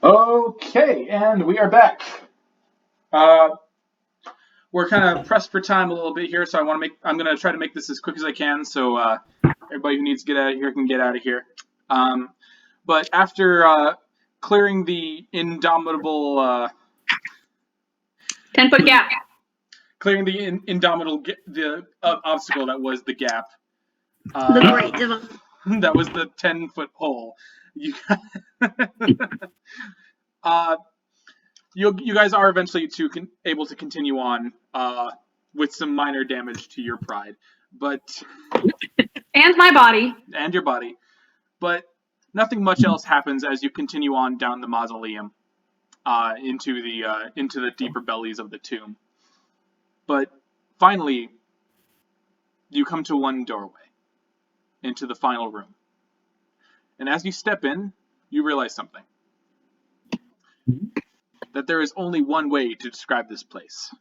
Okay, and we are back. We're kind of pressed for time a little bit here, so I'm gonna try to make this as quick as I can, so everybody who needs to get out of here can get out of here. But after clearing the indomitable 10-foot gap. Clearing the obstacle that was the gap. The great divide. That was the 10-foot hole. You guys are eventually able to continue on with some minor damage to your pride, but and my body and your body, but nothing much else happens as you continue on down the mausoleum into the deeper bellies of the tomb. But finally, you come to one doorway into the final room, and as you step in, you realize something. That there is only one way to describe this place.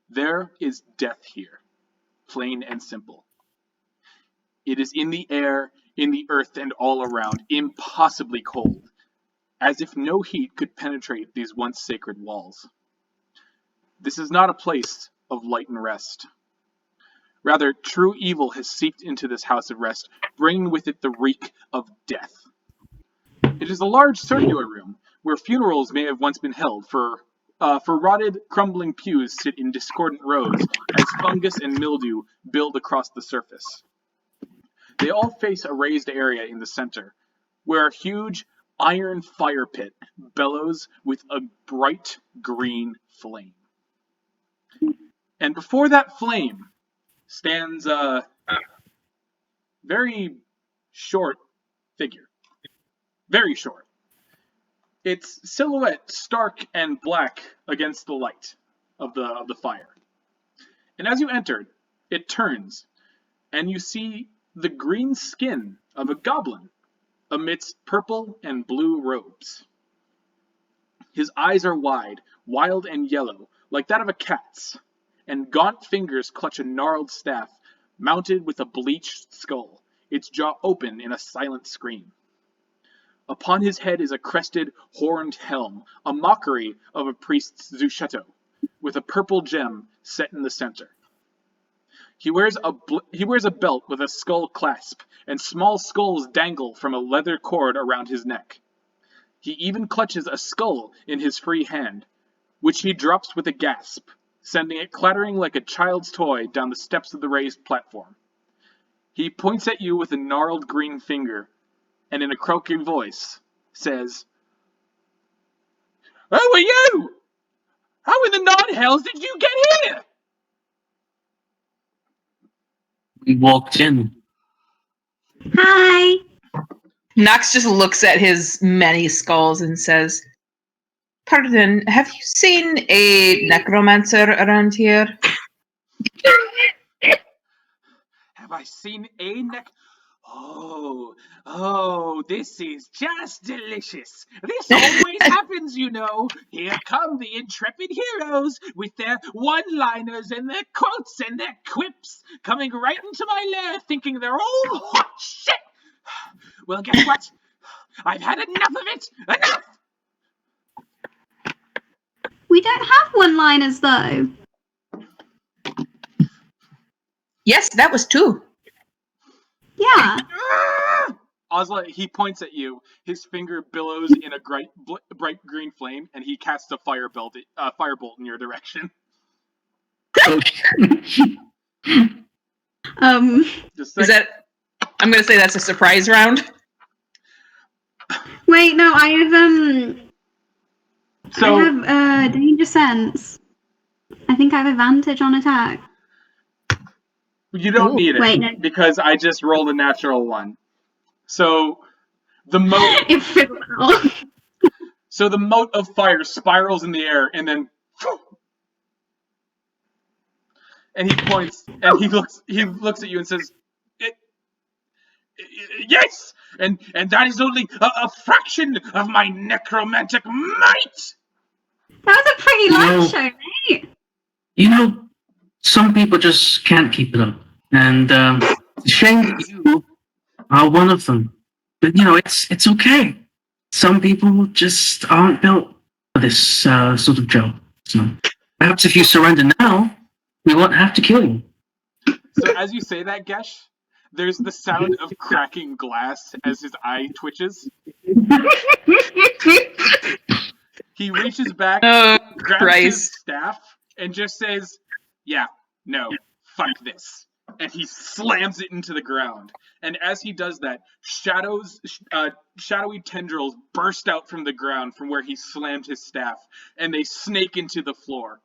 There is death here, plain and simple. It is in the air, in the earth, and all around, impossibly cold, as if no heat could penetrate these once sacred walls. This is not a place of light and rest. Rather, true evil has seeped into this house of rest, bringing with it the reek of death. It is a large circular room, where funerals may have once been held, for rotted, crumbling pews sit in discordant rows as fungus and mildew build across the surface. They all face a raised area in the center, where a huge iron fire pit bellows with a bright green flame. And before that flame stands a very short figure. Very short. Its silhouette stark and black against the light of the fire. And as you enter, it turns, and you see the green skin of a goblin amidst purple and blue robes. His eyes are wide, wild and yellow, like that of a cat's, and gaunt fingers clutch a gnarled staff mounted with a bleached skull, its jaw open in a silent scream. Upon his head is a crested, horned helm, a mockery of a priest's zucchetto, with a purple gem set in the center. He wears a belt with a skull clasp, and small skulls dangle from a leather cord around his neck. He even clutches a skull in his free hand, which he drops with a gasp, sending it clattering like a child's toy down the steps of the raised platform. He points at you with a gnarled green finger, and in a croaking voice, says, "Who are you? How in the nine hells did you get here?" We walked in. Hi. Nox just looks at his many skulls and says, "Pardon, have you seen a necromancer around here?" Have I seen a Oh, this is just delicious. This always happens, you know. Here come the intrepid heroes with their one-liners and their quotes and their quips, coming right into my lair thinking they're all hot shit. Well, guess what? I've had enough of it. Enough! We don't have one-liners, though. Yes, that was 2. Yeah. Ozla, he points at you. His finger billows in a bright green flame, and he casts a firebolt in your direction. Is that? I'm gonna say that's a surprise round. Wait, no, I have danger sense. I think I have advantage on attack. You don't need it, wait, no. because I just rolled a natural 1. So the mote of fire spirals in the air, and then and he points and he looks at you and says, "Yes, and that is only a fraction of my necromantic might." That was a pretty light show, mate. You know, some people just can't keep it up, and shame you are one of them. But you know, it's okay. some people just aren't built for this sort of job. So perhaps if you surrender now, we won't have to kill you. So as you say that, Gesh, there's the sound of cracking glass as his eye twitches. He reaches back, Oh, grabs Christ. his staff, and just says, "Yeah, no, fuck this." And he slams it into the ground. And as he does that, shadowy tendrils burst out from the ground from where he slammed his staff, and they snake into the floor.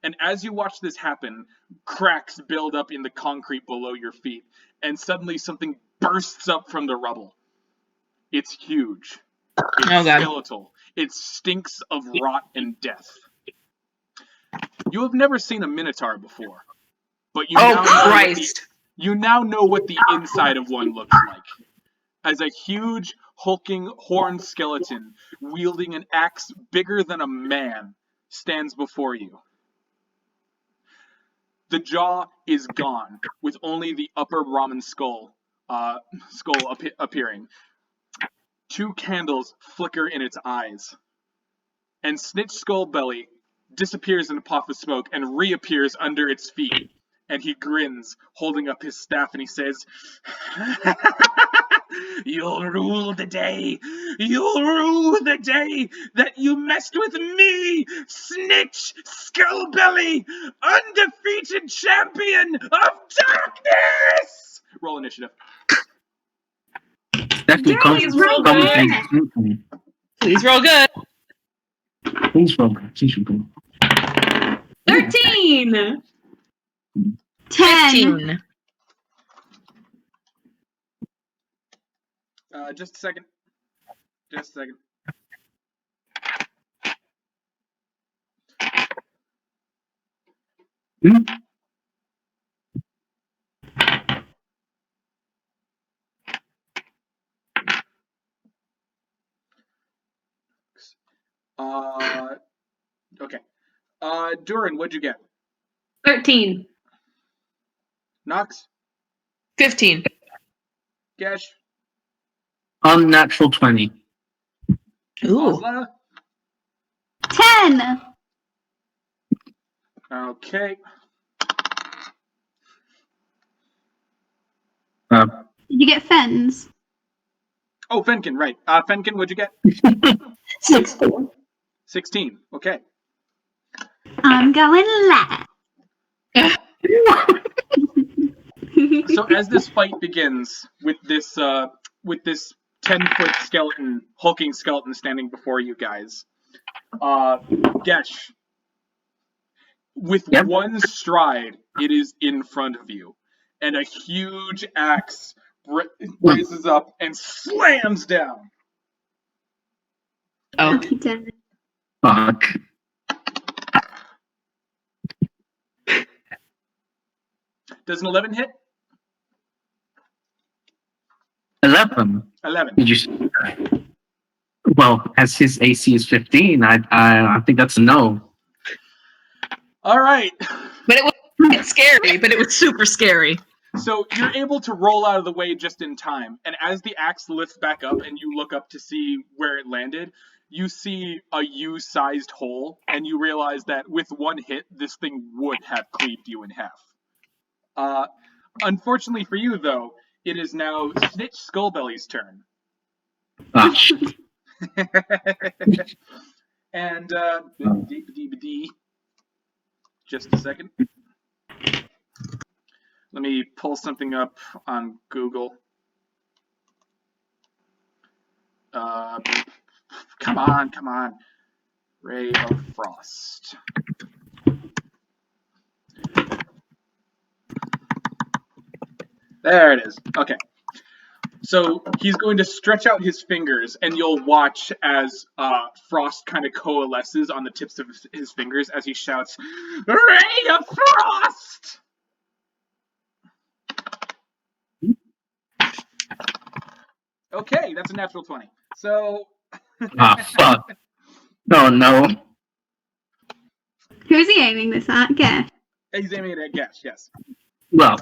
And as you watch this happen, cracks build up in the concrete below your feet, and suddenly something bursts up from the rubble. It's huge. It's Oh, God. skeletal. It stinks of rot and death. You have never seen a minotaur before, but you Oh, now know Christ. you now know what the inside of one looks like. As a huge, hulking, horned skeleton wielding an axe bigger than a man stands before you. The jaw is gone, with only the upper Brahmin skull appearing. 2 candles flicker in its eyes, and Snitch Skullbelly disappears in a puff of smoke and reappears under its feet. And he grins, holding up his staff, and he says, "You'll rule the day. You'll rule the day that you messed with me, Snitch Skullbelly, undefeated champion of darkness!" Roll initiative. Definitely Please roll good. Please roll good. Please roll good. Please roll good. 13! 10. 15. Just a second. Just a second. Hmm? Okay. Dhuur'in, what'd you get? 13. Nox? 15. Gesh? Unnatural 20. Ooh. Ozla? 10. Okay. Uh, Did you get Fens? Oh, Fenkin, right. Fenkin, what'd you get? 16. 16. Okay. I'm going left. So as this fight begins with this 10-foot skeleton, hulking skeleton standing before you guys, Gesh, with Yep. one stride, it is in front of you, and a huge axe raises up and slams down. Oh. Okay, damn it. Fuck. Does an 11 hit? 11. 11. Did you say that? Well, as his AC is 15, I think that's a no. All right. But it was scary, but it was super scary. So you're able to roll out of the way just in time, and as the axe lifts back up and you look up to see where it landed, you see a U-sized hole, and you realize that with one hit, this thing would have cleaved you in half. Unfortunately for you, though, it is now Snitch Skullbelly's turn. Ah, shit. And, just a second. Let me pull something up on Google. Come on. Ray of Frost. There it is. Okay. So he's going to stretch out his fingers, and you'll watch as frost kind of coalesces on the tips of his fingers as he shouts, "Ray of Frost!" Okay, that's a natural 20. So... Ah, fuck. Oh, no. Who's he aiming this at? Gesh. He's aiming it at Gesh, yes. Well,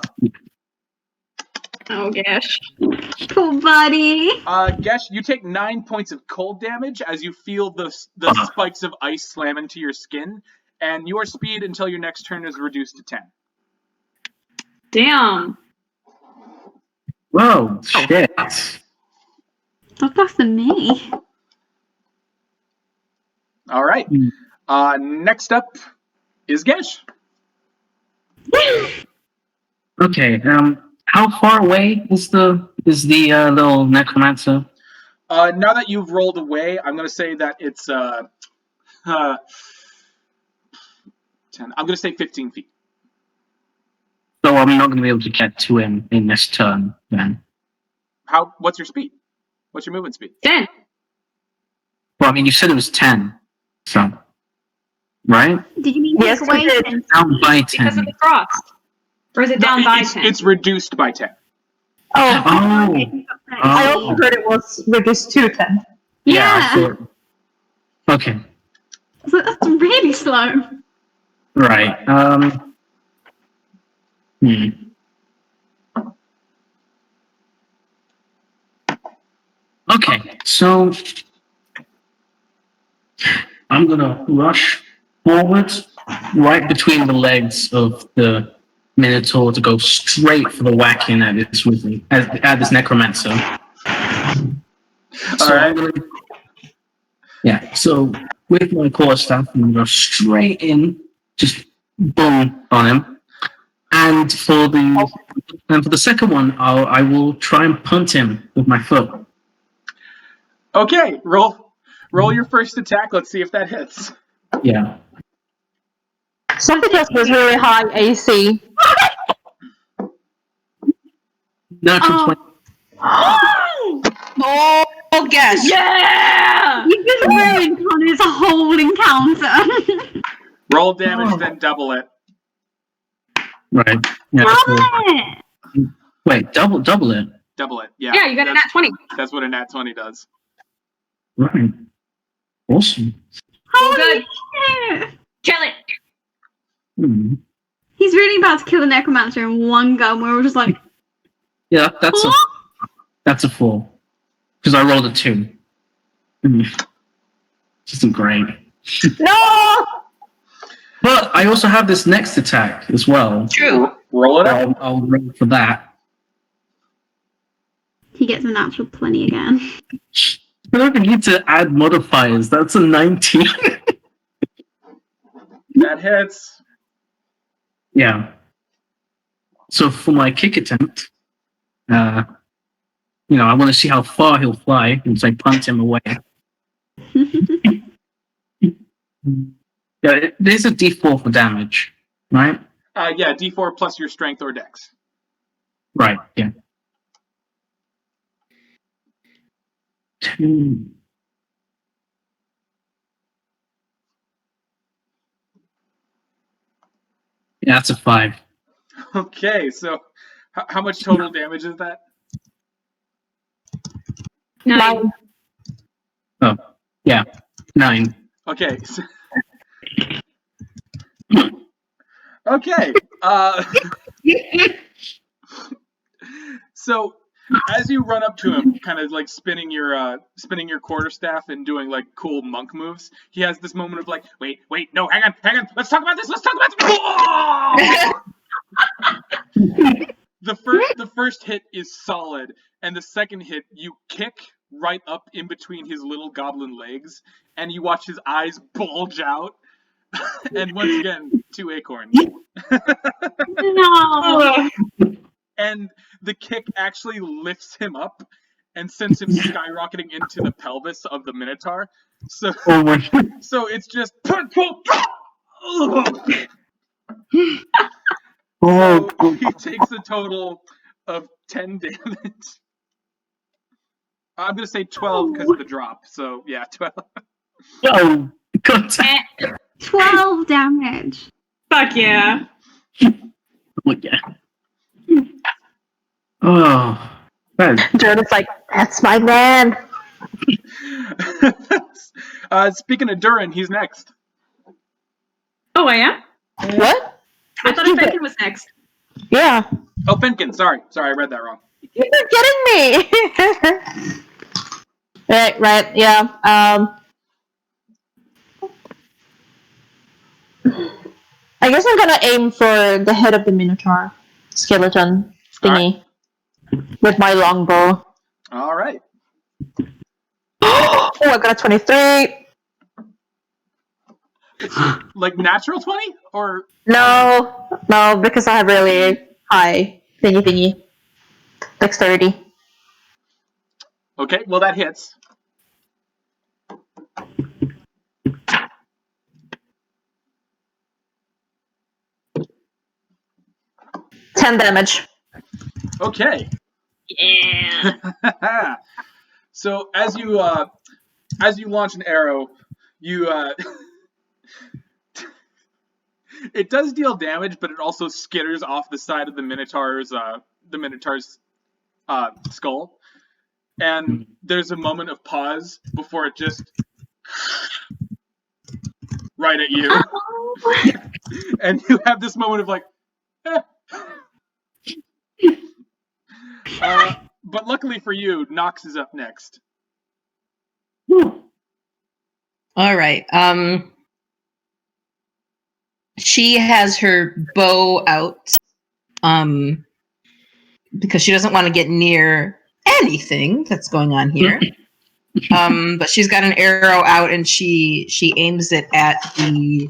Oh, gosh. Poor buddy. Gesh, you take 9 points of cold damage as you feel the spikes of ice slam into your skin, and your speed until your next turn is reduced to 10. Damn. Whoa, shit. That's less than me. All right. Next up is Gesh. Okay, how far away is the little necromancer? Now that you've rolled away, I'm going to say that it's 10. I'm going to say 15 feet. So I'm not going to be able to get to him in this turn, then. What's your speed? What's your movement speed? 10. Well, I mean, you said it was 10, so... Right? Did you mean Yes, take away we did. 10? Down by 10. Because of the frost. Or is it down by 10? It's reduced by 10. Oh, Oh! I also heard it was reduced to 10. Yeah. I thought... Okay, So that's really slow. right. Okay, so... I'm gonna rush forward right between the legs of the Minotaur to go straight for the whacking at this wizard, at this necromancer. So Alright. I'm gonna, yeah. So with my core staff, I'm gonna go straight in, just boom on him. And for the second one, I will try and punt him with my foot. Okay, roll your first attack. Let's see if that hits. Yeah. Something else was really high AC. Natural 20. Oh, guess. Yeah! You've just ruined Connor's whole encounter. Roll damage, then double it. Right. Yeah. Double So, it. wait, double it. Double it. Yeah. Yeah, you got a nat 20. That's what a nat 20 does. Right. Awesome. So good. Holy shit. Kill it. Hmm. He's really about to kill the necromancer in one go, and we're just like, Yeah, that's a 4. Because I rolled a 2. Isn't great. No! But I also have this next attack as well. True. Roll it up. I'll roll for that. he gets a natural 20 again. I don't even need to add modifiers. That's a 19. That hits. Yeah. So for my kick attempt, I want to see how far he'll fly once I punt him away. Yeah, there's a D4 for damage, right? Yeah, D4 plus your strength or dex. Right, yeah. 2. Yeah, that's a 5. Okay, so how much total damage is that? 9. Oh, yeah, 9. Okay. Okay. So as you run up to him, kind of like spinning your quarterstaff and doing like cool monk moves, he has this moment of like, wait, no, hang on, let's talk about this. The first hit is solid, and the second hit you kick right up in between his little goblin legs, and you watch his eyes bulge out. And once again, 2 acorns. No. And the kick actually lifts him up and sends him skyrocketing into the pelvis of the Minotaur. So, Oh my so it's just. Oh, So he takes a total of 10 damage. I'm gonna say 12 because of the drop. So yeah, 12. oh, God. 12 damage. Fuck yeah. Oh, yeah. Oh, man. Jordan's like, that's my man. Speaking of Dhuur'in, he's next. Oh, I am? What? I thought Fenkin was next. Yeah. Oh, Fenkin. Sorry, I read that wrong. You're kidding me! right, yeah. I guess I'm gonna aim for the head of the Minotaur skeleton thingy with my longbow. All right. Oh, I got a 23. It's like natural 20 or No, because I have really high thingy. Dexterity. okay. Well, that hits. $10 damage. Okay. Yeah. So as you launch an arrow, you it does deal damage, but it also skitters off the side of the Minotaur's skull. And there's a moment of pause before it just right at you. And you have this moment of like, eh. But luckily for you, Nox is up next. All right. She has her bow out. Because she doesn't want to get near anything that's going on here. But she's got an arrow out and she aims it at the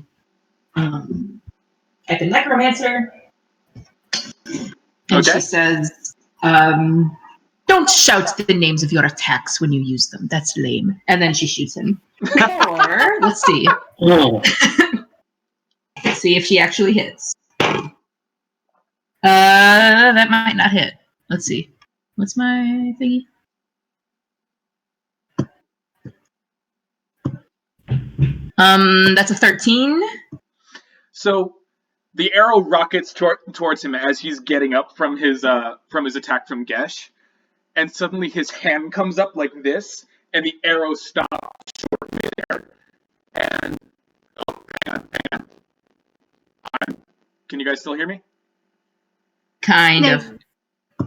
necromancer. And she says, don't shout the names of your attacks when you use them. That's lame. And then she shoots him. Or, let's see. Oh. Let's see if she actually hits. That might not hit. Let's see. What's my thingy? That's a 13. So the arrow rockets towards him as he's getting up from his attack from Gesh, and suddenly his hand comes up like this, and the arrow stops short midair. And hang on. Can you guys still hear me? Kind of.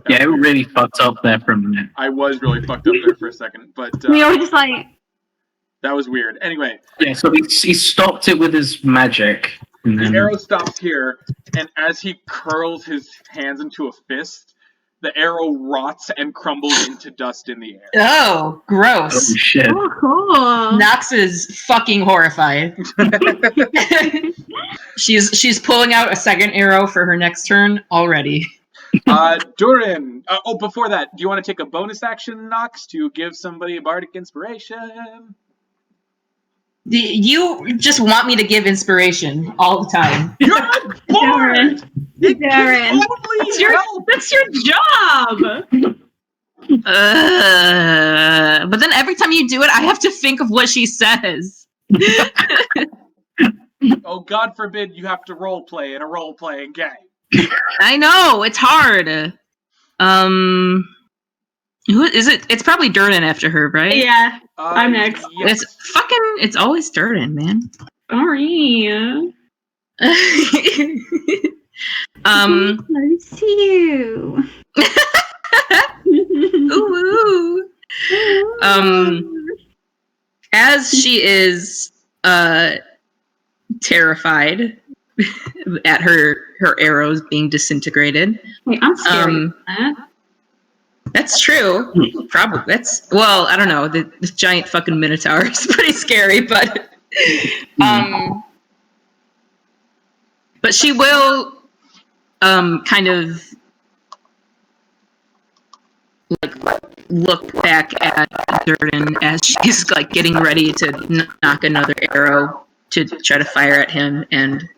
Yeah, it really fucked up there for a minute. I was really fucked up there for a second, but We were just like, that was weird. Anyway, Yeah, so he stopped it with his magic. And the then, arrow stops here, and as he curls his hands into a fist, the arrow rots and crumbles into dust in the air. Oh, gross. oh shit. oh, cool. Nox is fucking horrified. She's pulling out a second arrow for her next turn already. Dhuur'in. Before that, do you want to take a bonus action, Nox, to give somebody a bardic inspiration? You just want me to give inspiration all the time. You're a bard! It can totally help! That's your job. But then every time you do it, I have to think of what she says. Oh, God forbid you have to roleplay in a role-playing game. I know, it's hard. Who is it? It's probably Dhuur'in after her, right? Yeah, I'm next. Yes. It's always Dhuur'in, man. Sorry. Close to you. Ooh. As she is terrified at her arrows being disintegrated. Wait, I'm scared. That's true. Probably. Well, I don't know. The giant fucking minotaur is pretty scary, but but she will kind of like look back at Dhuur'in as she's like getting ready to knock another arrow to try to fire at him, and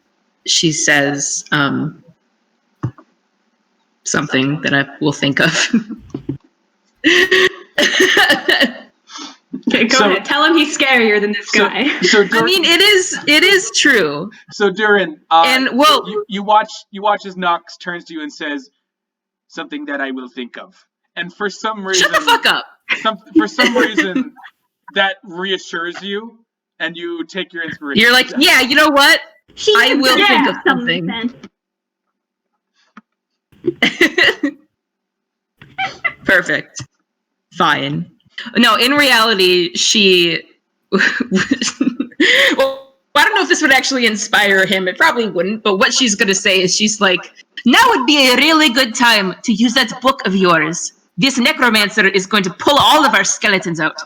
she says something that I will think of. Okay, go ahead. Tell him he's scarier than this guy. So I mean, it is true. So Dhuur'in, And well, you watch as Nox turns to you and says something that I will think of, and for some reason, shut the fuck up. For some reason, that reassures you, and you take your inspiration. You're like, yeah, you know what? I will think of something. Perfect. Fine. No, in reality, she... well, I don't know if this would actually inspire him. It probably wouldn't, but what she's going to say is she's like, now would be a really good time to use that book of yours. This necromancer is going to pull all of our skeletons out.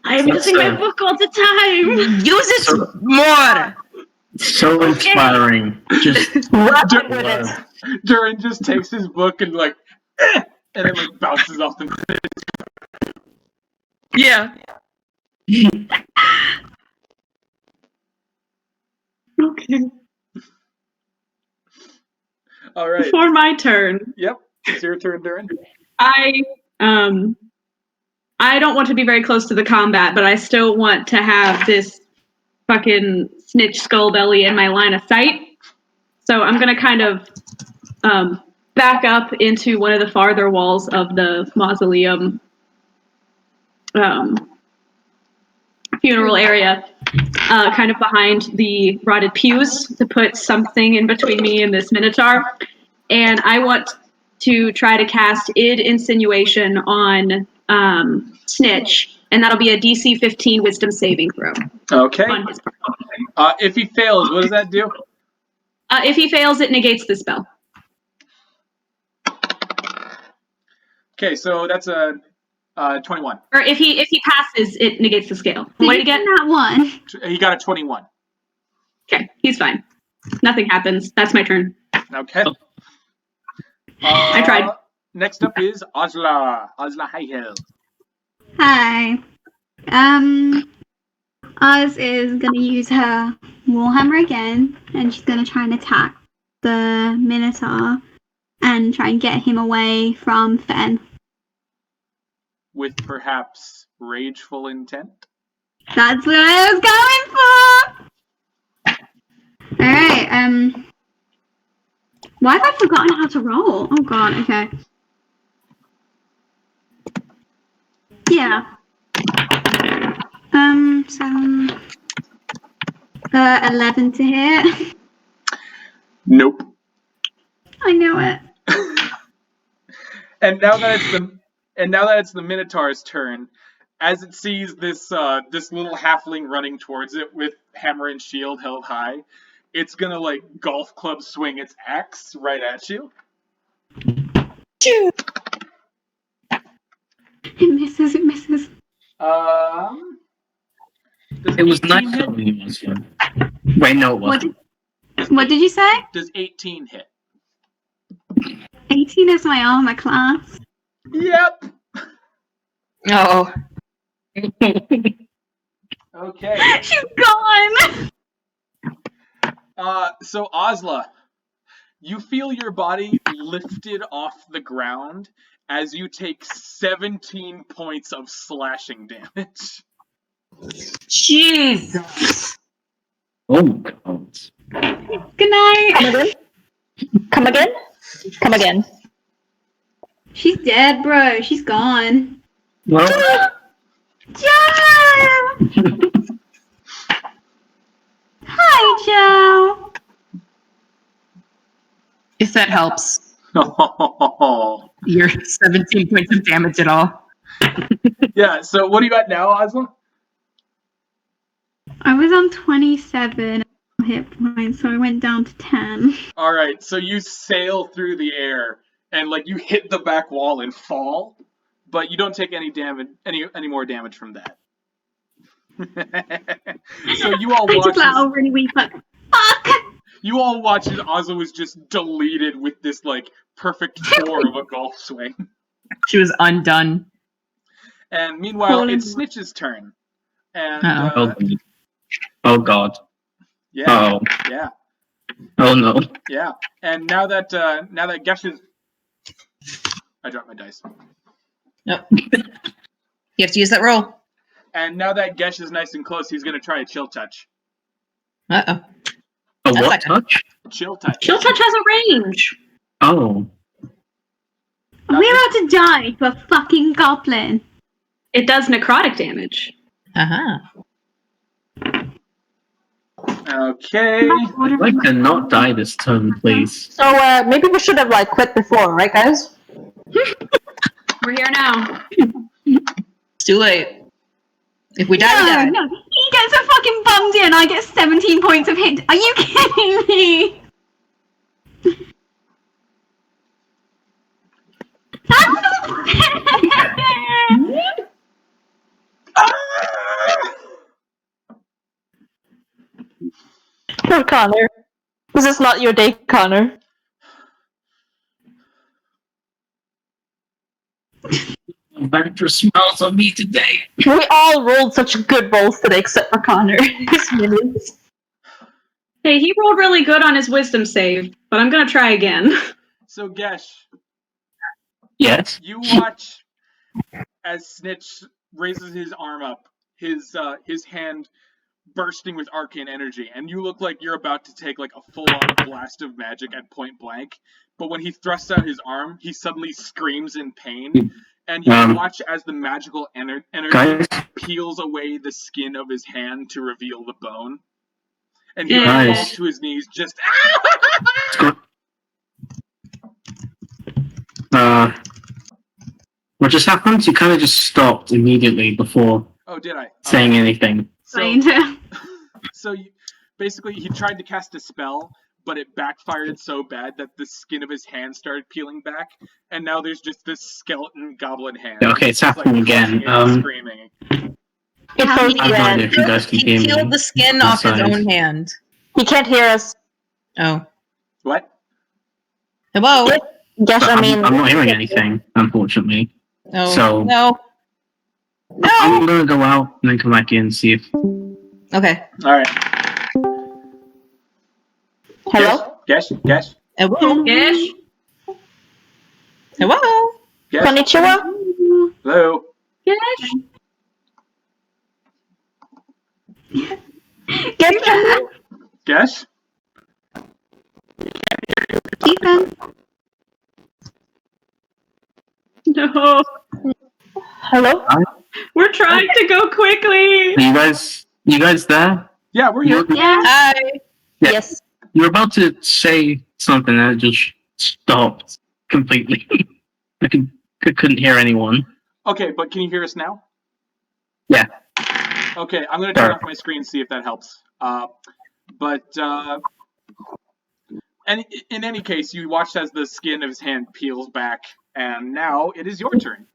I'm using my book all the time. Use it more. So inspiring. Just Run with it. Dhuur'in just takes his book and like, and then like bounces off the. Yeah. Okay. All right. Before my turn, Yep. It's your turn, Dhuur'in. I don't want to be very close to the combat, but I still want to have this fucking snitch skull belly in my line of sight. So I'm gonna kind of back up into one of the farther walls of the mausoleum funeral area, kind of behind the rotted pews, to put something in between me and this minotaur. And I want to try to cast id insinuation on Snitch, and that'll be a DC 15 Wisdom saving throw. Okay. On his part. If he fails, what does that do? If he fails, it negates the spell. Okay, so that's a 21. Or if he passes, it negates the scale. What did he get? That one. He got a 21. Okay, he's fine. Nothing happens. That's my turn. Okay. I tried. Next up is Ozla. Ozla Highhill. Hi. Oz is gonna use her Warhammer again, and she's gonna try and attack the Minotaur and try and get him away from Fenn. With perhaps rageful intent. That's what I was going for! Alright, why have I forgotten how to roll? Oh god, okay. Yeah. So 11 to hit. Nope. I knew it. And now that it's the Minotaur's turn, as it sees this little halfling running towards it with hammer and shield held high, it's gonna like golf club swing its axe right at you. It misses, it misses. Does it was 18 nice hit? telling you this one. Wait, no, it wasn't. What did you say? Does 18 hit? 18 is my armor class. Yep. Oh. Okay. She's gone! So Ozla, you feel your body lifted off the ground as you take 17 points of slashing damage. Jesus. Oh, God. Good night! Come again? Come again. She's dead, bro. She's gone. Well, Joe! Hi, Joe! If that helps. Oh. Your 17 points of damage at all. Yeah, so what are you at now, Ozla? I was on 27 hit points, so I went down to 10. Alright, so you sail through the air and like you hit the back wall and fall, but you don't take any damage any more damage from that. So you all I watch just let out really weak, but fuck! You all watch as Ozla was just deleted with this like perfect tour of a golf swing. She was undone. And meanwhile, Holy it's moly. Snitch's turn. And oh, God. yeah, Oh. yeah, Oh, no. yeah. And now that Gesh is, I dropped my dice. Nope. You have to use that roll. And now that Gesh is nice and close, he's gonna try a chill touch. Uh-oh. A That's what like- touch? Chill touch. Chill touch has a range. Oh. Are we about to die to a fucking goblin? It does necrotic damage. Uh-huh. Okay. I'd like to not die this turn, please. So maybe we should have like quit before, right, guys? We're here now. It's too late. If we die, we die. No, he gets a fucking bummed in. I get 17 points of hit. Are you kidding me? Poor Connor. This is not your day, Connor. Vector smiles on me today. We all rolled such good rolls today, except for Connor. His minions. Hey, he rolled really good on his wisdom save, but I'm gonna try again. So Gesh, Yes. you watch as Snitch raises his arm up, his hand bursting with arcane energy, and you look like you're about to take like a full-on blast of magic at point blank. But when he thrusts out his arm, he suddenly screams in pain, and you watch as the magical energy Guys? peels away the skin of his hand to reveal the bone. And he Guys. falls to his knees, just What just happened? You kind of just stopped immediately before Oh, did I? saying anything. So basically, he tried to cast a spell, but it backfired so bad that the skin of his hand started peeling back, and now there's just this skeleton goblin hand. Yeah, okay, it's happening again. Screaming. It's How so many- I don't know if you guys can He hear me. peeled the skin off his outside. own hand. He can't hear us. Oh. What? Hello? Yes, I mean. I'm not hearing anything, unfortunately. Oh. So- No. No! I'm gonna go out and then come back in and see if. Okay. All right. Hello? Gesh? Hello? Gesh? Hello? Gesh? Konnichiwa? Hello? Gesh? Gesh? Ethan. No. Hello? We're trying to go quickly. Are you guys there? Yeah, we're here. Yeah. Hi. Yeah. Yes. You're about to say something and it just stopped completely. I couldn't hear anyone. Okay, but can you hear us now? Yeah. Okay, I'm gonna turn Sure. off my screen, see if that helps. And in any case, you watch as the skin of his hand peels back, and now it is your turn.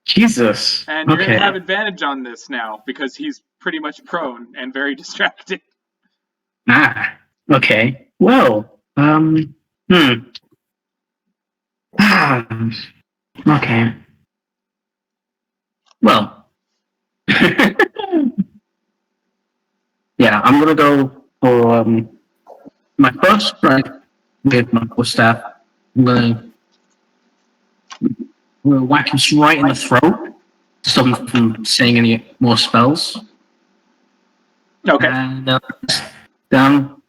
Jesus. And you're Okay. gonna have advantage on this now because he's pretty much prone and very distracted. Okay. Well, okay. Well. Yeah, I'm gonna go for my first strike with my quarterstaff. I'm gonna whack him right in the throat to stop him from saying any more spells. Okay. And then,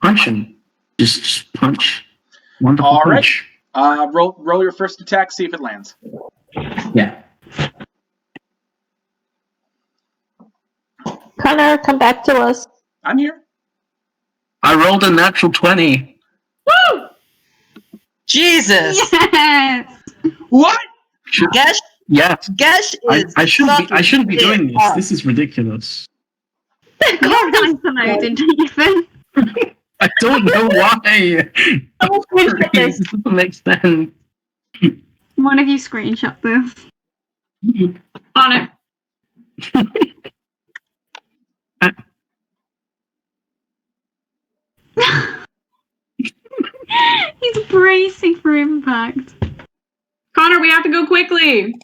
punch him. Just punch. Wonderful All right. punch. Roll your first attack, see if it lands. Yeah. Connor, come back to us. I'm here. I rolled a natural 20. Woo! Jesus. Yes. What? Gesh, Yeah. Gesh is I shouldn't be doing this. up. This is ridiculous. You're isolated, Ethan. I don't know why. This doesn't make sense. One of you screenshot this. On it. He's bracing for impact. Connor, we have to go quickly.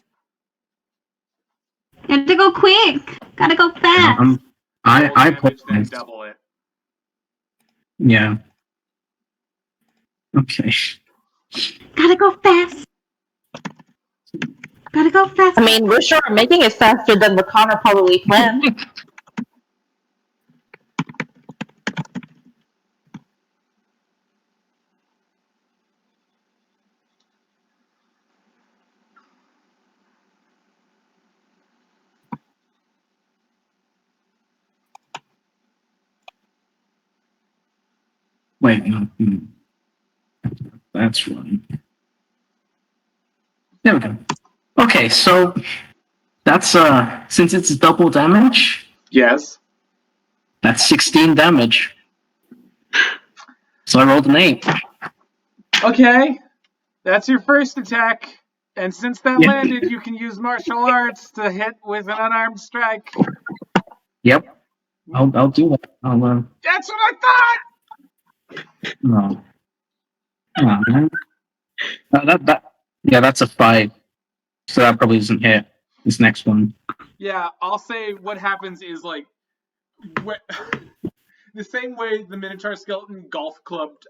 You have to go quick. Gotta go fast. I Roll damage, then apologize. double it. Yeah. Okay. Gotta go fast. Gotta go fast. I mean, we're sure making it faster than what Connor probably planned. Wait, no. That's right. There we go. Okay, so that's since it's double damage, Yes. that's 16 damage. So I rolled an 8. Okay. That's your first attack. And since that Yeah. landed, you can use martial arts to hit with an unarmed strike. Yep. I'll do that. That's what I thought! No. Oh, man. Yeah, that's a 5. So that probably doesn't hit this next one. Yeah, I'll say what happens is like the same way the Minotaur skeleton golf clubbed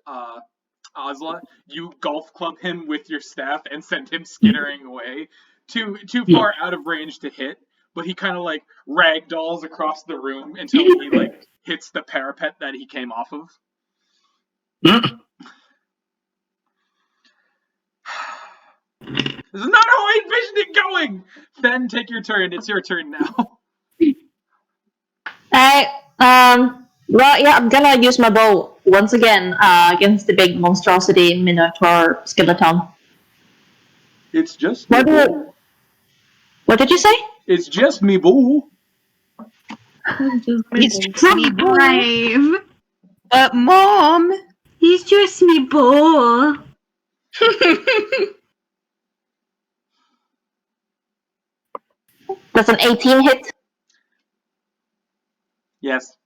Ozla, you golf club him with your staff and send him skittering away, too far out of range to hit. But he kind of like ragdolls across the room until he like hits the parapet that he came off of. This is not how I envisioned it going! Fen, take your turn. It's your turn now. Well, yeah, I'm gonna use my bow once again against the big monstrosity Minotaur skeleton. It's just What did you say? It's just me, boo. It's just me, boy. Brave. But Mom! He's just me boy. That's an 18 hit. Yes.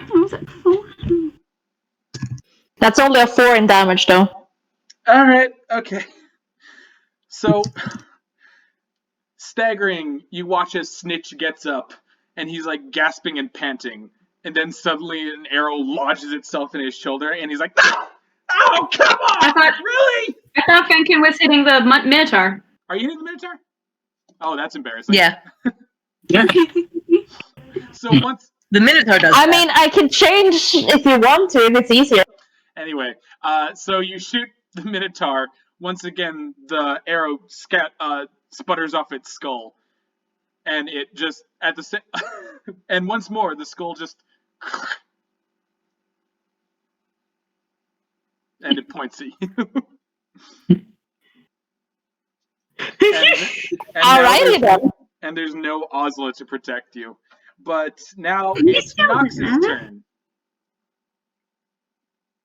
What was it for? That's only a 4 in damage, though. Alright, okay. So, staggering, you watch as Snitch gets up, and he's like gasping and panting, and then suddenly an arrow lodges itself in his shoulder, and he's like, "Ah! Oh, come on! Really? I thought Fenkin was hitting the Minotaur. Are you in the Minotaur? Oh, that's embarrassing. Yeah. So once... The Minotaur does I that. mean, I can change if you want to, if it's easier. Anyway, so you shoot the Minotaur. Once again, the arrow sputters off its skull. And it just, at the same... and once more, the skull just... and it points at you. and Alrighty then. And there's no Ozla to protect you. But now it's Nox's turn.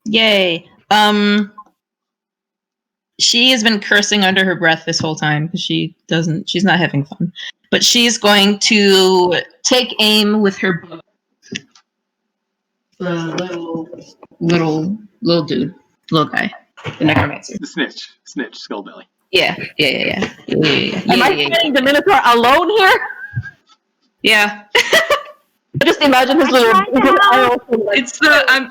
Yay. She has been cursing under her breath this whole time because she's not having fun. But she's going to take aim with her bow. The little dude, little guy, the necromancer. The Snitch, Skullbelly. Yeah. Am I fighting the Minotaur alone here? Yeah. Just imagine his little arrow. It's the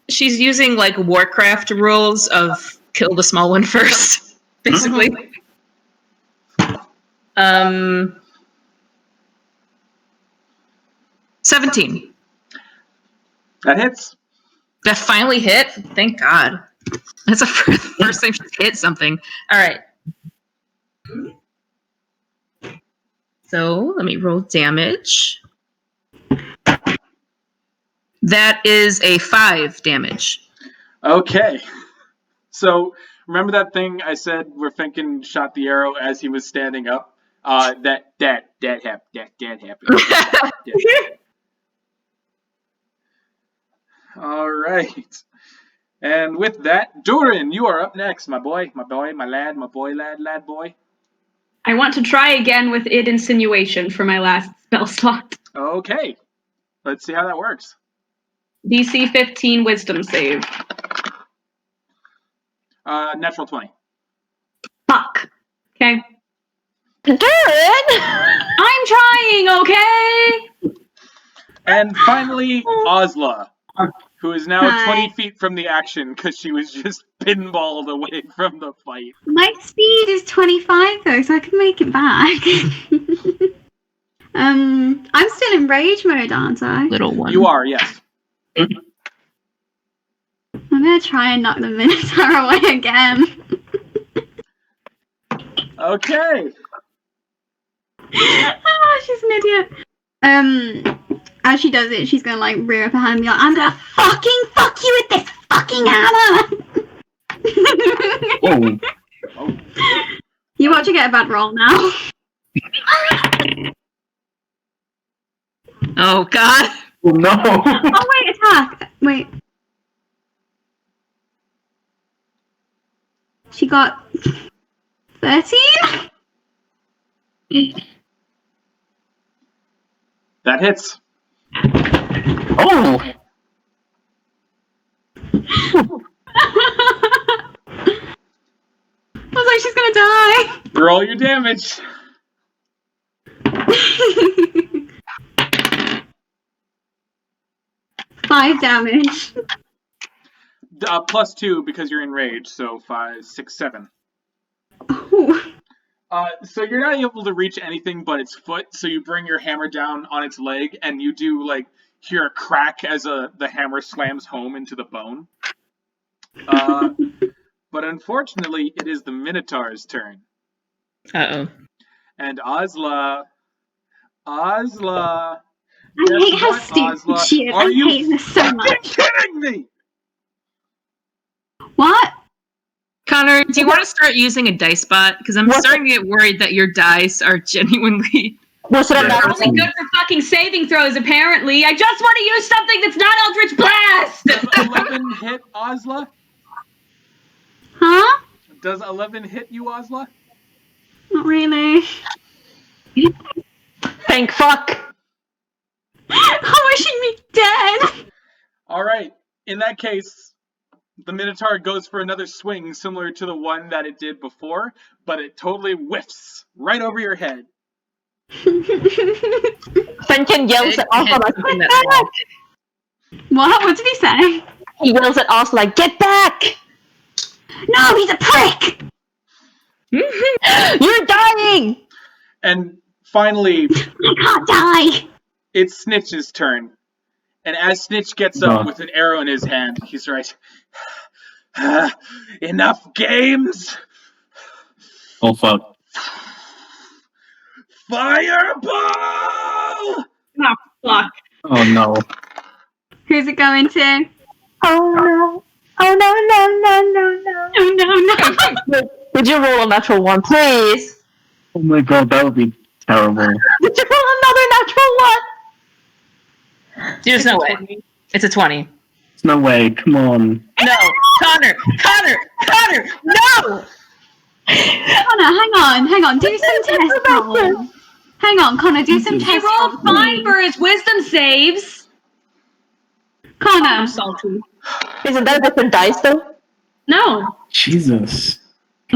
she's using like Warcraft rules of kill the small one first, basically. 17. That hits. That finally hit. Thank God. That's the first time she's hit something. All right. So let me roll damage. That is a 5 damage. Okay. So remember that thing I said where Fenkin shot the arrow as he was standing up? That happened. All right. And with that, Dhuur'in, you are up next, my boy, my lad, lad boy. I want to try again with insinuation for my last spell slot. Okay. Let's see how that works. DC 15 wisdom save. Natural 20. Fuck. Okay. Dhuur'in! I'm trying, okay? And finally, Ozla, who is now Hi. 20 feet from the action because she was just pinballed away from the fight. My speed is 25 though, so I can make it back. I'm still in rage mode, aren't I? Little one. You are, yes. I'm gonna try and knock the Minotaur away again. Okay. She's an idiot. As she does it, she's gonna like rear up her hand and be like, I'm gonna fucking fuck you with this fucking hammer! Oh. You watch her get a bad roll now. Oh God. Oh no. Oh wait, attack. Wait. She got 13? That hits. Oh. I was like, she's gonna die. Roll your damage. 5 damage. +2 because you're enraged, so 5, 6, 7. Oh. So you're not able to reach anything but its foot, so you bring your hammer down on its leg, and you do, like, hear a crack as the hammer slams home into the bone. But unfortunately, it is the Minotaur's turn. Uh-oh. And Ozla... I hate how stupid she is. I hate her so much. Kidding me? What? Connor, do you want to start using a dice bot? Because I'm starting to get worried that your dice are genuinely... Was it a They're only good for fucking saving throws, apparently. I just want to use something that's not Eldritch Blast! Does 11 hit Ozla? Huh? Does 11 hit you, Ozla? Not really. Thank fuck. I'm wishing me dead. Alright, in that case, the Minotaur goes for another swing similar to the one that it did before, but it totally whiffs right over your head. Fenkin yells at Ozla like, get back! What? What did he say? He yells at Ozla like, get back! No, he's a prick! You're dying! And finally, I can't die! it's Snitch's turn. And as Snitch gets up with an arrow in his hand, he's right. Enough games! Oh fuck. Fireball! Oh, fuck. Oh no. Who's it going to? Oh no. Oh no. Oh no. Would you roll a natural 1, please? Oh my god, that would be terrible. Would you roll another natural 1? There's no way. It's a 20. There's no way, come on. No! Connor! No! Connor, hang on. Do some test rolls. Hang on, Connor, do some He test rolled rolls. fine for his wisdom saves. Connor. Salty. Isn't that a different dice though? No. Jesus.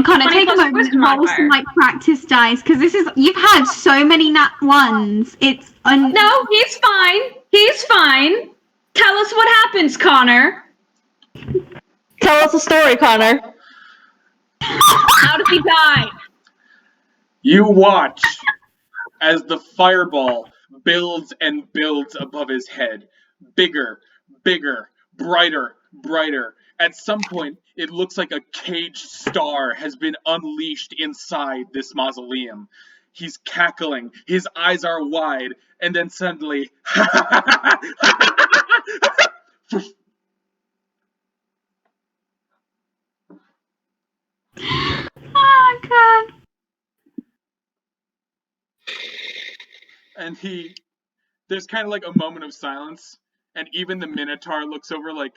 Connor, 20 take a plus moment wisdom and roll modifier. some like practice dice, because you've had so many nat ones. It's No, he's fine. He's fine. Tell us what happens, Connor. Tell us a story, Connor. How did he die? You watch as the fireball builds and builds above his head. Bigger, brighter. At some point, it looks like a caged star has been unleashed inside this mausoleum. He's cackling, his eyes are wide, and then suddenly... Oh god. And there's kind of like a moment of silence, and even the Minotaur looks over like...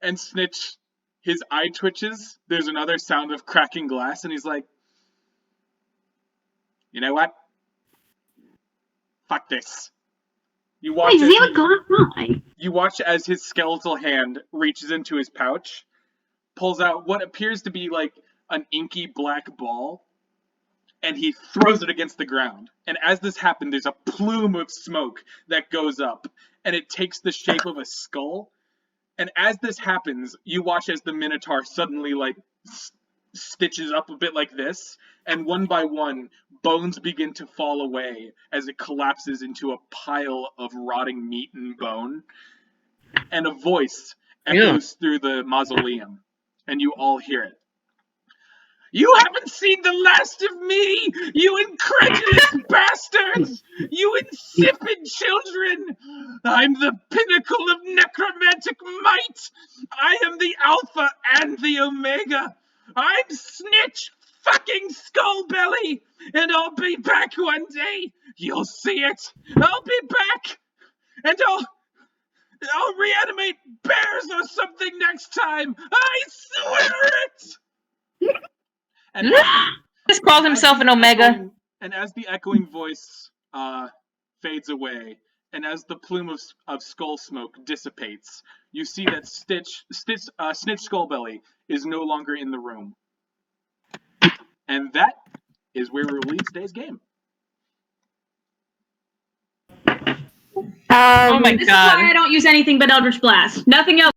And Snitch, his eye twitches, there's another sound of cracking glass, and he's like, you know what? Fuck this. You watch, Wait, does he have a glass eye? you watch as his skeletal hand reaches into his pouch, pulls out what appears to be like an inky black ball, and he throws it against the ground. And as this happens, there's a plume of smoke that goes up, and it takes the shape of a skull. And as this happens, you watch as the Minotaur suddenly, like, stitches up a bit like this, and one by one, bones begin to fall away as it collapses into a pile of rotting meat and bone. And a voice echoes through the mausoleum, and you all hear it. You haven't seen the last of me, you incredulous bastards! You insipid children! I'm the pinnacle of necromantic might! I am the Alpha and the Omega! I'm Snitch fucking Skullbelly! And I'll be back one day! You'll see it! I'll be back! And I'll reanimate bears or something next time! I swear it! And Just called himself an Omega. And as the echoing voice fades away, and as the plume of skull smoke dissipates, you see that Snitch Skullbelly is no longer in the room. And that is where we'll leave today's game. Oh my This god. is why I don't use anything but Eldritch Blast. Nothing else.